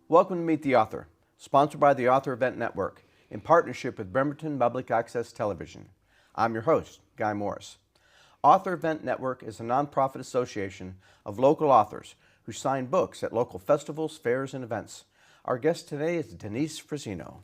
Welcome to Meet the Author, sponsored by the Author Event Network in partnership with Bremerton Public Access Television. I'm your host, Guy Morris. Author Event Network is a nonprofit association of local authors who sign books at local festivals, fairs, and events. Our guest today is Denise Frisino.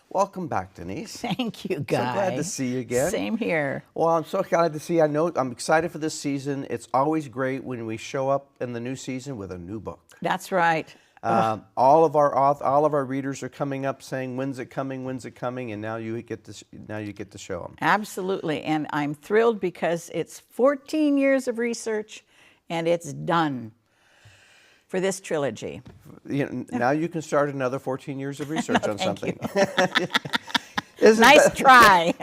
Welcome back, Denise. Thank you, Guy. So glad to see you again. Same here. Well, I'm so glad to see you. I know I'm excited for this season. It's always great when we show up in the new season with a new book. That's right. All of our readers are coming up saying, "When's it coming? When's it coming?" And now you get to show them. Absolutely, and I'm thrilled because it's 14 years of research, and it's done for this trilogy. Now you can start another 14 years of research on something. Nice try.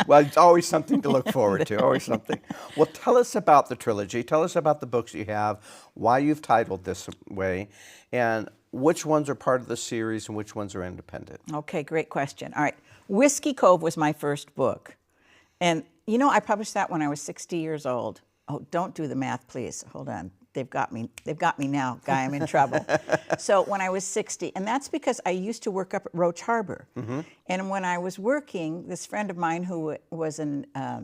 Well, it's always something to look forward to, always something. Well, tell us about the trilogy. Tell us about the books you have, why you've titled this way, and which ones are part of the series and which ones are independent. Okay, great question. All right, Whiskey Cove was my first book. And you know, I published that when I was 60 years old. Oh, don't do the math, please. Hold on. They've got me now, Guy, I'm in trouble. So when I was 60, and that's because I used to work up at Roach Harbor. Mm-hmm. And when I was working, this friend of mine who was a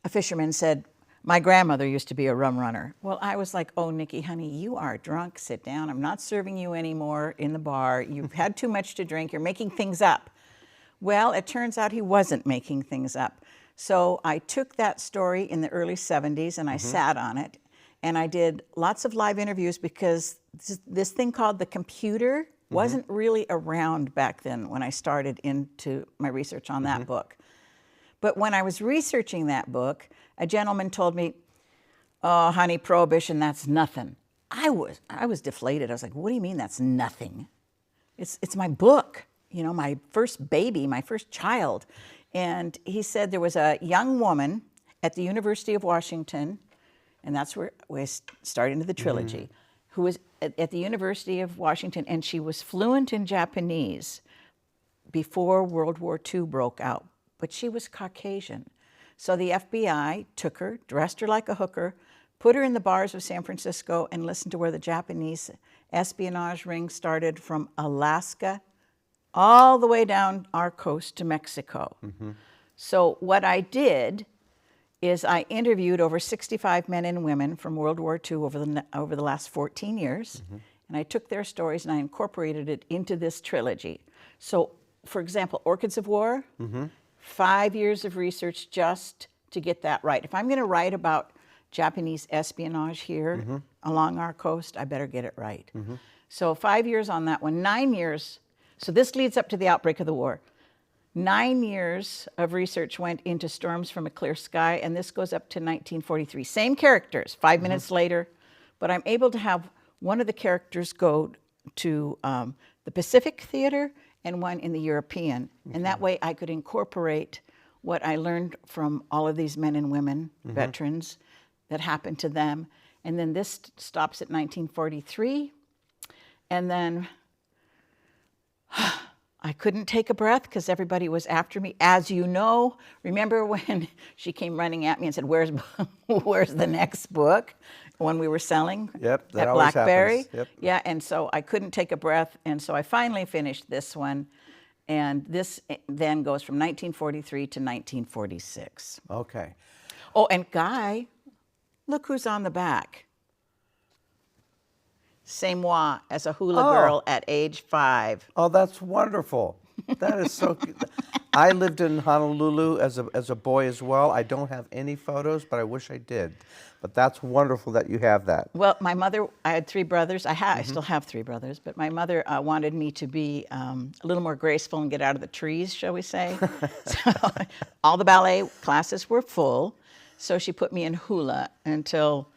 fisherman said, "My grandmother used to be a rum runner." Well, I was like, "Oh, Nikki, honey, you are drunk. Sit down. I'm not serving you anymore in the bar. You've had too much to drink. You're making things up." Well, it turns out he wasn't making things up. So I took that story in the early 70s and I sat on it. And I did lots of live interviews because this thing called the computer wasn't really around back then when I started into my research on that book. But when I was researching that book, a gentleman told me, "Oh, honey, Prohibition, that's nothing." I was deflated. I was like, "What do you mean that's nothing? It's my book, you know, my first baby, my first child." And he said there was a young woman at the University of Washington, and that's where we start into the trilogy, who was at the University of Washington, and she was fluent in Japanese before World War II broke out, but she was Caucasian. So the FBI took her, dressed her like a hooker, put her in the bars of San Francisco, and listened to where the Japanese espionage ring started from Alaska all the way down our coast to Mexico. So what I did is I interviewed over 65 men and women from World War II over the last 14 years, and I took their stories and I incorporated it into this trilogy. So, for example, Orchids of War, 5 years of research just to get that right. If I'm going to write about Japanese espionage here along our coast, I better get it right. So 5 years on that one, 9 years. So this leads up to the outbreak of the war. 9 years of research went into Storms from a Clear Sky, and this goes up to 1943. Same characters, 5 minutes later, but I'm able to have one of the characters go to the Pacific Theater and one in the European. And that way I could incorporate what I learned from all of these men and women, veterans, that happened to them. And then this stops at 1943, and then I couldn't take a breath because everybody was after me. As you know, remember when she came running at me and said, where's the next book? When we were selling that at always Blackberry. happens. Yep. Yeah, and so I couldn't take a breath, and so I finally finished this one. And this then goes from 1943 to 1946. Okay. Oh, and Guy, look who's on the back. C'est moi as a hula girl at age 5. Oh, that's wonderful. That is so good. I lived in Honolulu as a boy as well. I don't have any photos, but I wish I did. But that's wonderful that you have that. Well, my mother, I had 3 brothers. I still have 3 brothers, but my mother wanted me to be a little more graceful and get out of the trees, shall we say. So all the ballet classes were full, so she put me in hula until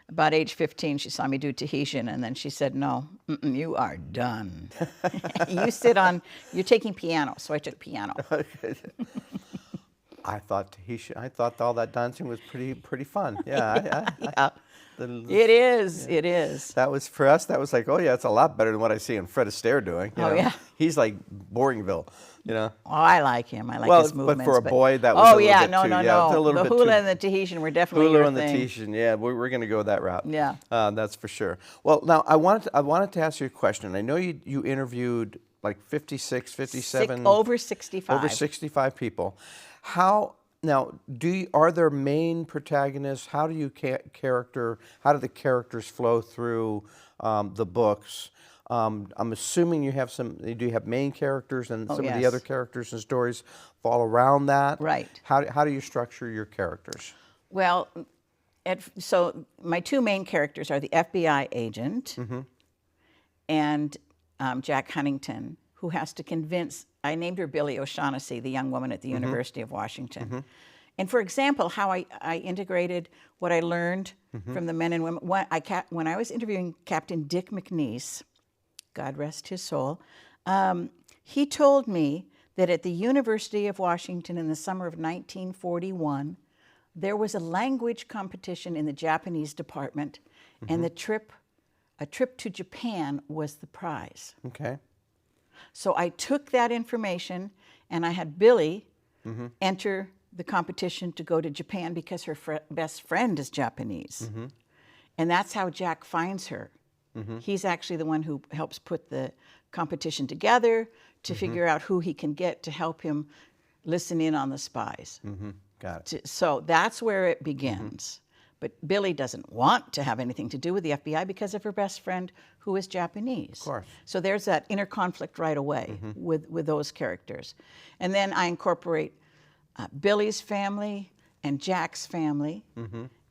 about age 15. She saw me do Tahitian, and then she said, "No, you are done. You're taking piano." So I took piano. I thought all that dancing was pretty fun. Yeah. Yeah. It is. It is. That was, for us, that was like, oh yeah, it's a lot better than what I see in Fred Astaire doing. You know? Yeah. He's like Boringville, you know. Oh, I like him. I like his movements. But for a boy, that was a little bit too. Yeah, a little the bit hula too. and the Tahitian were definitely Hulu your and the thing. Tahitian, yeah, we're going to go that route. Yeah. That's for sure. Well, now I wanted to ask you a question. I know you interviewed like 56, 57, over 65. over 65 people. How now are there main protagonists? How do you How do the characters flow through the books? I'm assuming you have do you have main characters and some of the yes. other characters and stories fall around that? Right. How do you structure your characters? Well, so my two main characters are the FBI agent and Jack Huntington, who has to convince, I named her Billie O'Shaughnessy, the young woman at the University of Washington. And for example, how I integrated what I learned from the men and women. When I was interviewing Captain Dick McNeese, God rest his soul, he told me that at the University of Washington in the summer of 1941, there was a language competition in the Japanese department, and a trip to Japan was the prize. Okay. So I took that information, and I had Billie enter the competition to go to Japan because her best friend is Japanese. And that's how Jack finds her. He's actually the one who helps put the competition together to figure out who he can get to help him listen in on the spies. Got it. So that's where it begins. But Billie doesn't want to have anything to do with the FBI because of her best friend who is Japanese. Of course. So there's that inner conflict right away with those characters. And then I incorporate Billie's family and Jack's family.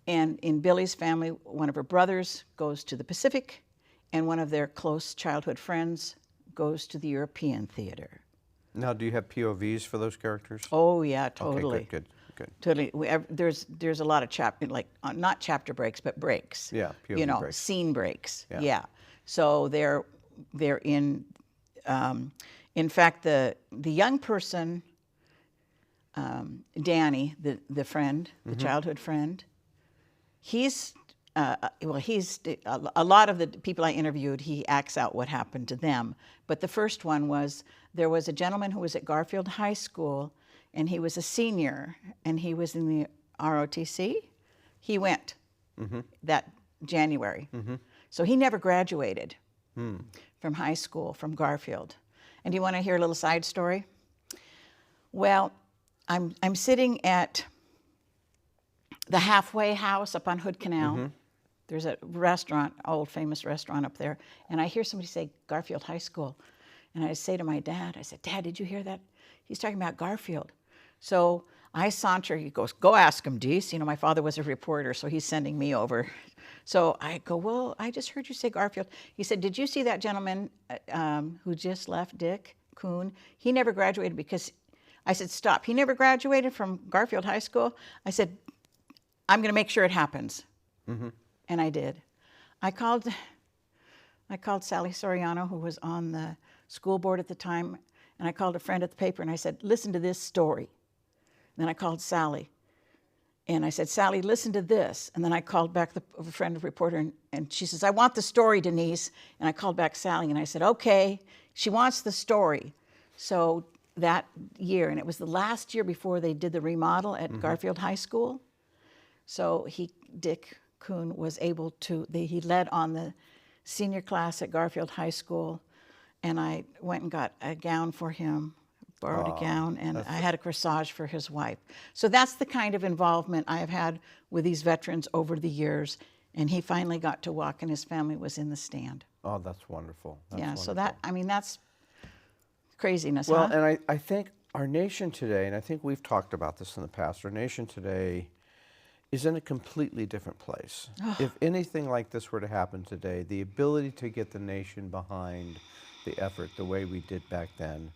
And in Billie's family, one of her brothers goes to the Pacific, and one of their close childhood friends goes to the European theater. Now, do you have POVs for those characters? Oh yeah, totally. Okay, good. Totally. There's a lot of not chapter breaks, but breaks. Yeah, POV breaks. Scene breaks. Yeah. Yeah. So they're in. In fact, the young person, Danny, the friend, the childhood friend, he's a lot of the people I interviewed, he acts out what happened to them. But the first one was, there was a gentleman who was at Garfield High School, and he was a senior, and he was in the ROTC. He went that January. So he never graduated from high school, from Garfield. And do you want to hear a little side story? Well, I'm sitting at the Halfway House up on Hood Canal. There's a restaurant, old famous restaurant up there, and I hear somebody say Garfield High School. And I say to my dad, I said, Dad, did you hear that? He's talking about Garfield. So I saunter, he goes, go ask him, Deese. You know, my father was a reporter, so he's sending me over. So I go, well, I just heard you say Garfield. He said, did you see that gentleman who just left, Dick Kuhn? He never graduated because, I said, stop. He never graduated from Garfield High School? I said, I'm going to make sure it happens. And I did. I called Sally Soriano, who was on the school board at the time, and I called a friend at the paper, and I said, listen to this story. Then I called Sally, and I said, Sally, listen to this. And then I called back a friend, a reporter, and she says, I want the story, Denise. And I called back Sally, and I said, okay, she wants the story. So that year, and it was the last year before they did the remodel at Garfield High School, so Dick Kuhn was able to, he led on the senior class at Garfield High School, and I went and got a gown for him, borrowed a gown, and I had a corsage for his wife. So that's the kind of involvement I have had with these veterans over the years, and he finally got to walk, and his family was in the stand. Oh, that's wonderful. That's wonderful. So that's craziness, Well, huh? and I think our nation today, and I think we've talked about this in the past, our nation today is in a completely different place. If anything like this were to happen today, the ability to get the nation behind the effort the way we did back then,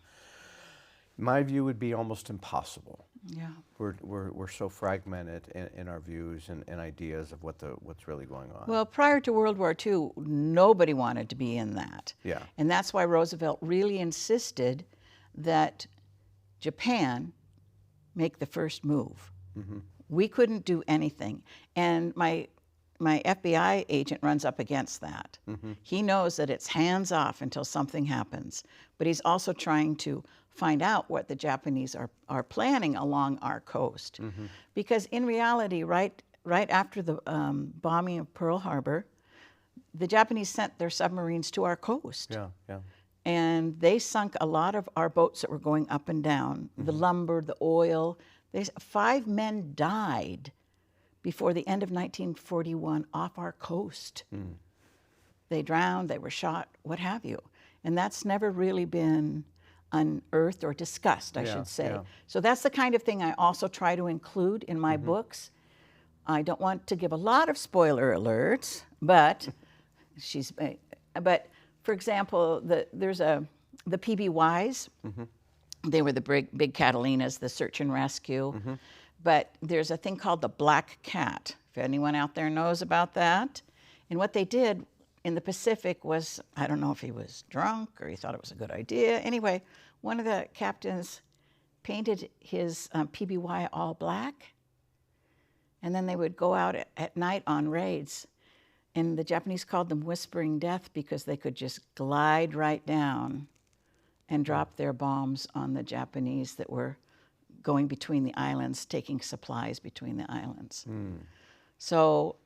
my view would be almost impossible. Yeah. We're so fragmented in our views and ideas of what's really going on. Well, prior to World War II, nobody wanted to be in that. Yeah. And that's why Roosevelt really insisted that Japan make the first move. We couldn't do anything. And my my FBI agent runs up against that. He knows that it's hands off until something happens, but he's also trying to find out what the Japanese are planning along our coast. Because in reality, right after the bombing of Pearl Harbor, the Japanese sent their submarines to our coast. Yeah, yeah. And they sunk a lot of our boats that were going up and down, the lumber, the oil. 5 men died before the end of 1941 off our coast. They drowned, they were shot, what have you. And that's never really been unearthed or discussed, I should say. Yeah. So that's the kind of thing I also try to include in my books. I don't want to give a lot of spoiler alerts, but for example, there's the PBYs. They were the big Catalinas, the search and rescue. But there's a thing called the Black Cat, if anyone out there knows about that. And what they did in the Pacific was, I don't know if he was drunk or he thought it was a good idea. Anyway, one of the captains painted his PBY all black, and then they would go out at night on raids. And the Japanese called them Whispering Death because they could just glide right down and drop their bombs on the Japanese that were going between the islands, taking supplies between the islands. So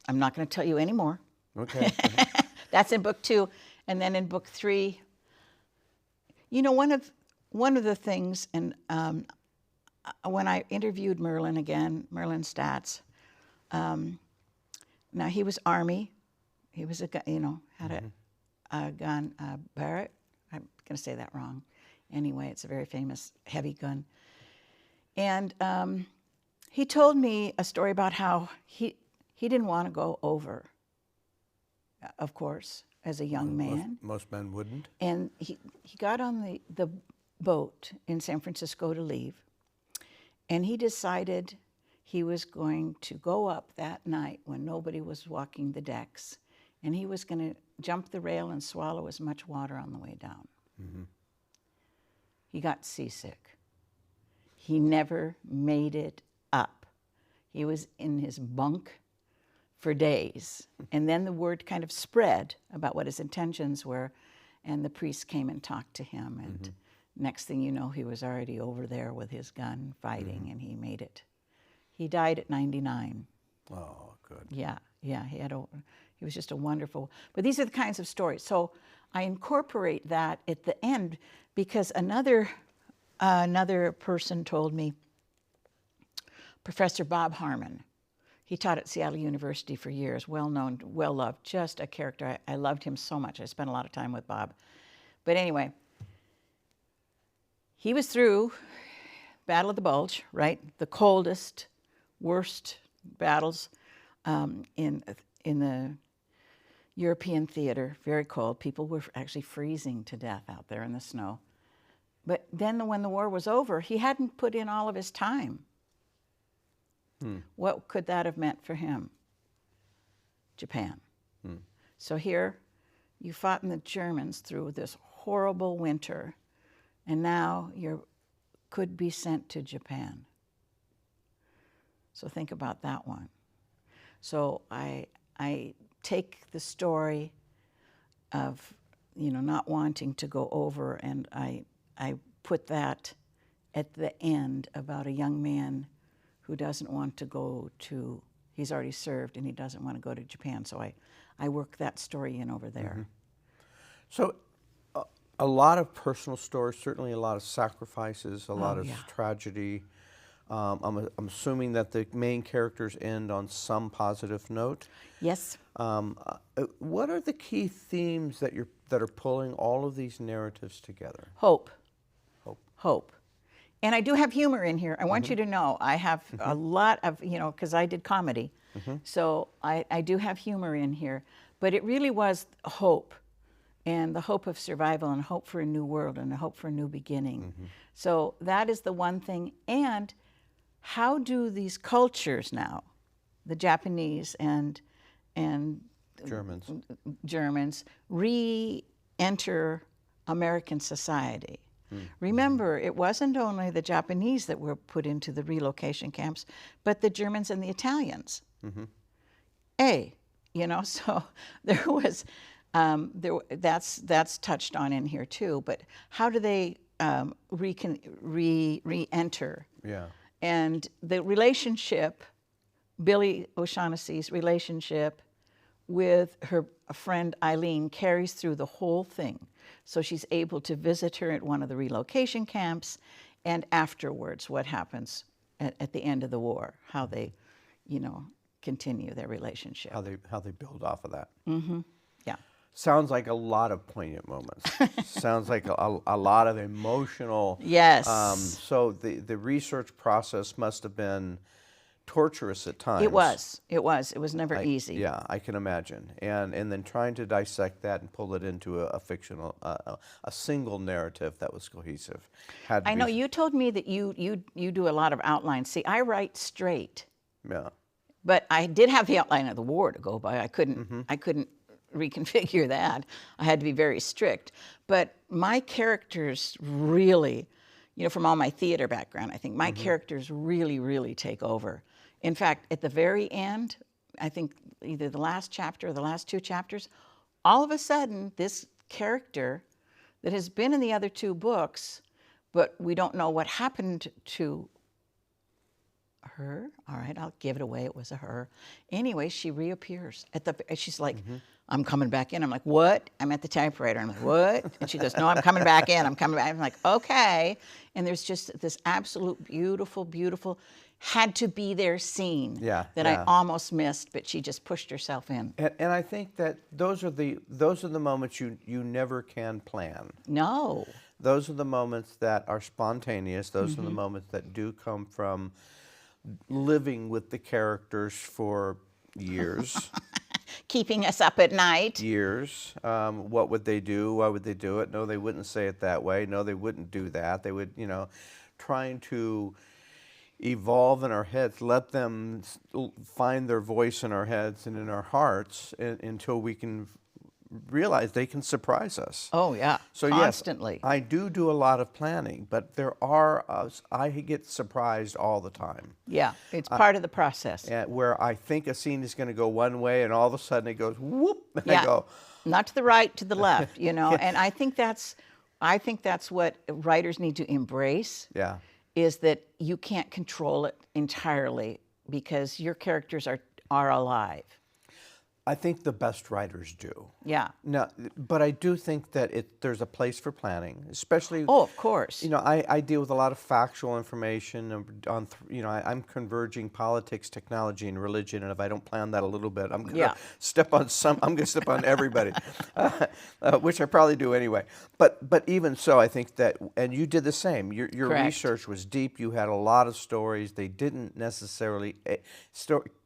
I'm not going to tell you any more. Okay. That's in book 2. And then in book 3, you know, one of the things, and when I interviewed Merlin Stats, now he was Army. He was had a gun, Barrett. I'm going to say that wrong. Anyway, it's a very famous heavy gun. And he told me a story about how he didn't want to go over, of course, as a young man. Most men wouldn't. And he got on the boat in San Francisco to leave, and he decided he was going to go up that night when nobody was walking the decks, and he was going to jump the rail and swallow as much water on the way down. He got seasick. He never made it up. He was in his bunk for days. And then the word kind of spread about what his intentions were, and the priest came and talked to him. And next thing you know, he was already over there with his gun fighting, and he made it. He died at 99. Oh, good. Yeah, he was just a wonderful, but these are the kinds of stories. So I incorporate that at the end because another person told me, Professor Bob Harmon. He taught at Seattle University for years, well-known, well-loved, just a character. I loved him so much. I spent a lot of time with Bob. But anyway, he was through Battle of the Bulge, right? The coldest, worst battles in the European theater, very cold. People were actually freezing to death out there in the snow. But then when the war was over, he hadn't put in all of his time. What could that have meant for him? Japan. So here, you fought in the Germans through this horrible winter, and now you could be sent to Japan. So think about that one. So I take the story of, not wanting to go over, and I put that at the end about a young man who doesn't want to go to, he's already served and he doesn't want to go to Japan. So I work that story in over there. So a lot of personal stories, certainly a lot of sacrifices, a lot of tragedy. I'm assuming that the main characters end on some positive note. Yes. What are the key themes that are pulling all of these narratives together? Hope. And I do have humor in here. I want you to know I have a lot of, because I did comedy. So I do have humor in here. But it really was hope, and the hope of survival, and hope for a new world, and a hope for a new beginning. So that is the one thing. And how do these cultures now, the Japanese and Germans, re-enter American society? Remember, it wasn't only the Japanese that were put into the relocation camps, but the Germans and the Italians. A, you know. So there was, that's touched on in here too. But how do they re-enter? Yeah. And the relationship, Billy O'Shaughnessy's relationship with her friend Eileen carries through the whole thing. So she's able to visit her at one of the relocation camps, and afterwards, what happens at the end of the war, how they, you know, continue their relationship. How they build off of that. Yeah. Sounds like a lot of poignant moments. Sounds like a lot of emotional. Yes. So the research process must have been torturous at times. It was. It was never easy. Yeah, I can imagine. And then trying to dissect that and pull it into a fictional, a single narrative that was cohesive. I know you told me that you do a lot of outlines. See, I write straight. Yeah. But I did have the outline of the war to go by. I couldn't reconfigure that. I had to be very strict. But my characters really, you know, from all my theater background, I think my characters really, really take over. In fact, at the very end, I think either the last chapter or the last two chapters, all of a sudden, this character that has been in the other two books, but we don't know what happened to her. All right, I'll give it away. It was a her. Anyway, she reappears at the. She's like, "I'm coming back in." I'm like, "What?" I'm at the typewriter. I'm like, "What?" And she goes, "No, I'm coming back in. I'm coming back." I'm like, "Okay." And there's just this absolute beautiful, beautiful, had to be there scene that I almost missed, but she just pushed herself in. And I think that those are the moments you never can plan. No. Those are the moments that are spontaneous. Those are the moments that do come from living with the characters for years. Keeping us up at night. Years. What would they do? Why would they do it? No, they wouldn't say it that way. No, they wouldn't do that. They would, you know, trying to evolve in our heads, let them find their voice in our heads and in our hearts until we can realize they can surprise us. Oh, yeah. So constantly. Yes, I do a lot of planning, but there are, I get surprised all the time. Yeah, it's part of the process. Where I think a scene is going to go one way and all of a sudden it goes whoop, and yeah. I go. Not to the right, to the left, you know, and I think that's what writers need to embrace. Yeah. Is that you can't control it entirely because your characters are alive. I think the best writers do. Yeah. No, but I do think that there's a place for planning, especially. Oh, of course. You know, I deal with a lot of factual information on. You know, I'm converging politics, technology, and religion, and if I don't plan that a little bit, I'm gonna step on some. I'm gonna step on everybody, which I probably do anyway. But even so, I think that, and you did the same. Your research was deep. You had a lot of stories. They didn't necessarily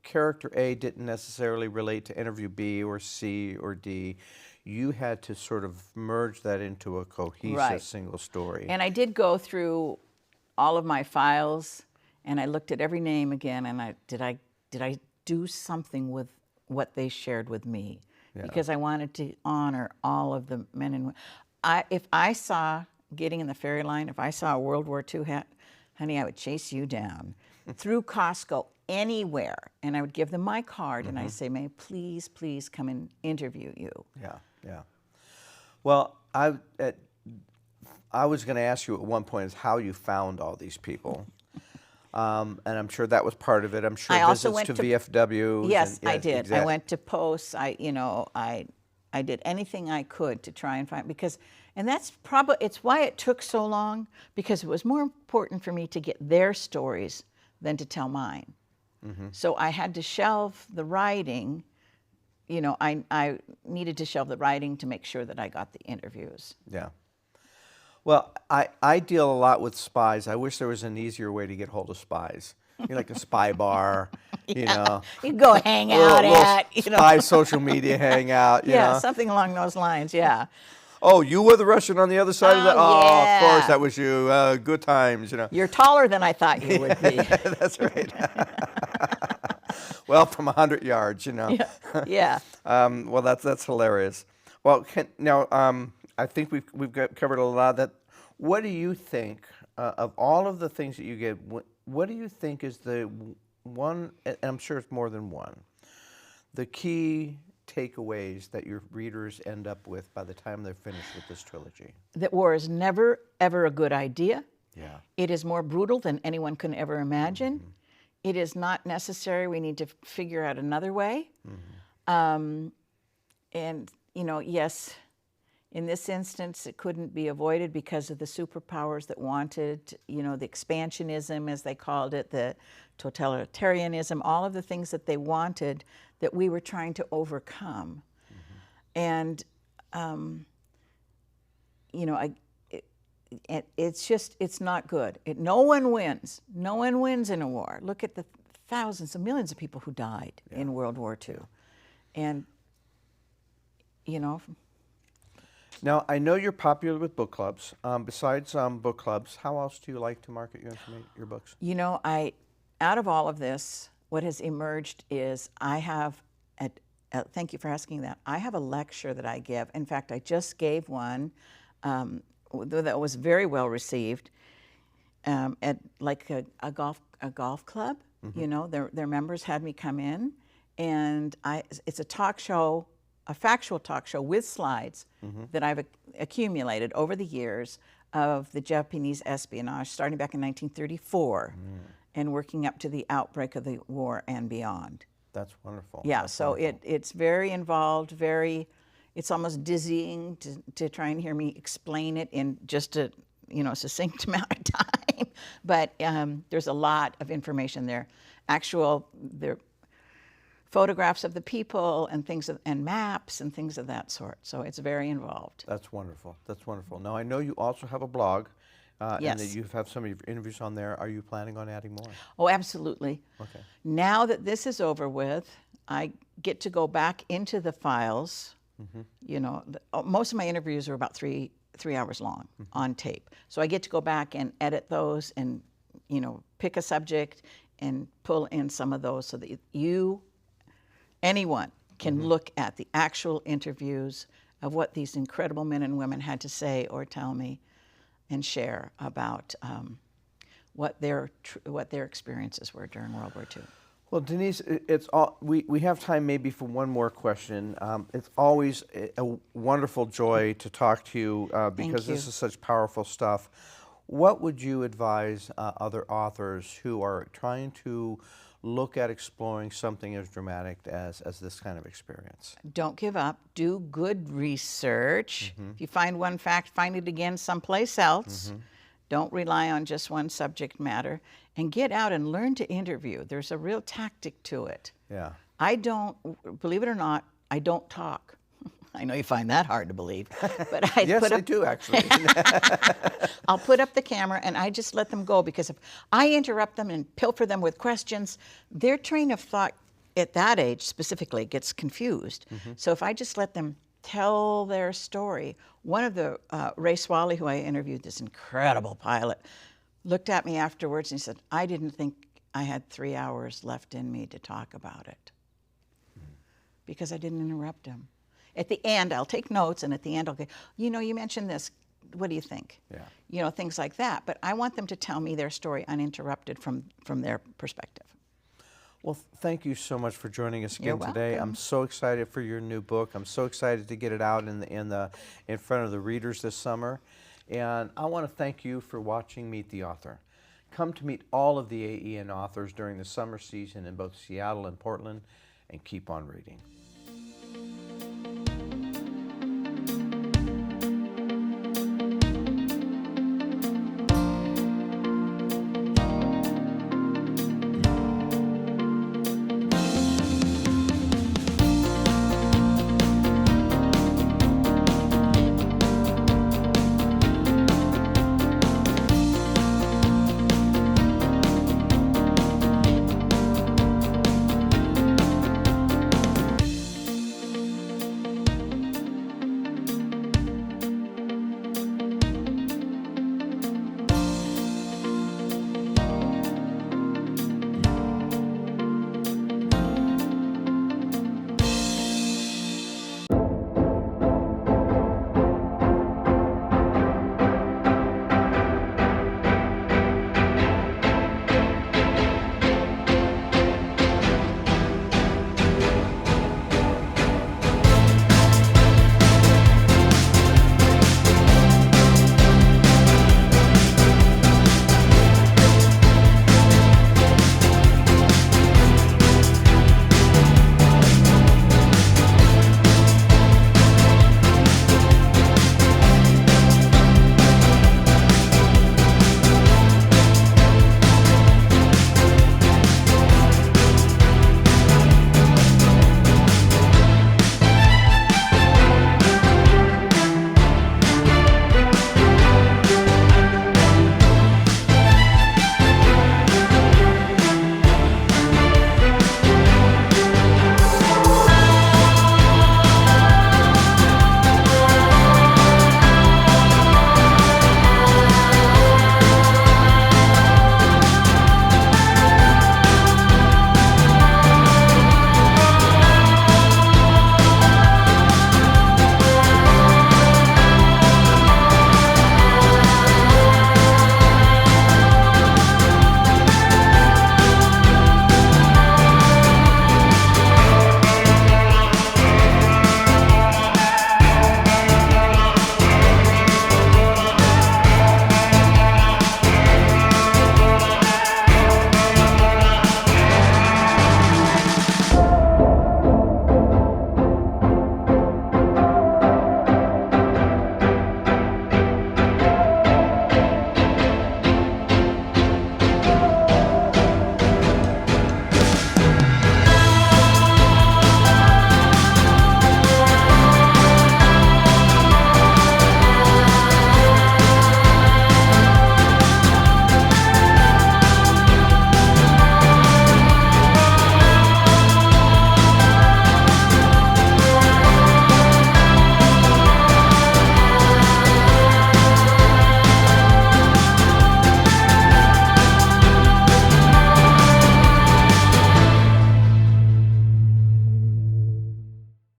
character A didn't necessarily relate to interview B or C or D. You had to sort of merge that into a cohesive single story. And I did go through all of my files, and I looked at every name again, and did I do something with what they shared with me? Yeah. Because I wanted to honor all of the men and women. If I saw Getting in the Ferry Line, if I saw a World War II hat, honey, I would chase you down through Costco, anywhere, and I would give them my card, and I'd say, "May I please come and interview you?" Yeah, yeah. Well, I was going to ask you at one point is how you found all these people, and I'm sure that was part of it. I'm sure I also visits went to VFW. Yes, I did. Exactly. I went to posts. I did anything I could to try and find, because, and that's probably, it's why it took so long, because it was more important for me to get their stories than to tell mine. So I had to shelve the writing. You know, I needed to shelve the writing to make sure that I got the interviews. Yeah. Well, I deal a lot with spies. I wish there was an easier way to get hold of spies. You know, like a spy bar, you know. You go hang out at, you know. Spy social media hangout, you know. Something along those lines, yeah. Oh, you were the Russian on the other side of that? Oh, yeah. Of course, that was you. Good times, you know. You're taller than I thought you would be. That's right. Well, from 100 yards, you know. Yeah. Well, that's hilarious. Well, I think we've covered a lot of that. What do you think of all of the things that you get? What do you think is the one? And I'm sure it's more than one. the key takeaways that your readers end up with by the time they're finished with this trilogy? That war is never, ever a good idea. Yeah. It is more brutal than anyone can ever imagine. It is not necessary. We need to figure out another way. And, you know, yes, in this instance, it couldn't be avoided because of the superpowers that wanted, you know, the expansionism, as they called it, the totalitarianism, all of the things that they wanted that we were trying to overcome. And, you know, it's just, it's not good. No one wins. No one wins in a war. Look at the thousands of millions of people who died in World War II. And, you know. Now, I know you're popular with book clubs. Besides book clubs, how else do you like to market your books? You know, out of all of this, what has emerged is I have, thank you for asking that, I have a lecture that I give. In fact, I just gave one that was very well received at like a golf club. You know, their members had me come in, and it's a talk show, a factual talk show with slides that I've accumulated over the years of the Japanese espionage starting back in 1934 and working up to the outbreak of the war and beyond. That's wonderful. Yeah, That's so wonderful. it's very involved, it's almost dizzying to try and hear me explain it in just a, you know, succinct amount of time. But there's a lot of information there. There photographs of the people and and maps and things of that sort. So it's very involved. That's wonderful. That's wonderful. Now, I know you also have a blog, and that you have some of your interviews on there. Are you planning on adding more? Oh, absolutely. Okay. Now that this is over with, I get to go back into the files. You know, most of my interviews are about three hours long on tape. So I get to go back and edit those and, you know, pick a subject and pull in some of those so that anyone can look at the actual interviews of what these incredible men and women had to say or tell me and share about what their experiences were during World War II. Well, Denise, we have time maybe for one more question. It's always a wonderful joy to talk to you because this is such powerful stuff. What would you advise other authors who are trying to look at exploring something as dramatic as this kind of experience? Don't give up. Do good research. If you find one fact, find it again someplace else. Don't rely on just one subject matter. And get out and learn to interview. There's a real tactic to it. Yeah. I don't, believe it or not, I don't talk. I know you find that hard to believe, but Yes, I do, actually. I'll put up the camera and I just let them go, because if I interrupt them and pilfer them with questions, their train of thought at that age specifically gets confused. So if I just let them tell their story, one of the, Ray Swally, who I interviewed, this incredible pilot, looked at me afterwards and he said, I didn't think I had 3 hours left in me to talk about it, because I didn't interrupt him. At the end, I'll take notes, and at the end, I'll go, you know, you mentioned this. What do you think? Yeah. You know, things like that. But I want them to tell me their story uninterrupted from their perspective. Well, thank you so much for joining us You're again today. welcome. I'm so excited for your new book. I'm so excited to get it out in front of the readers this summer. And I want to thank you for watching Meet the Author. Come to meet all of the AEN authors during the summer season in both Seattle and Portland, and keep on reading.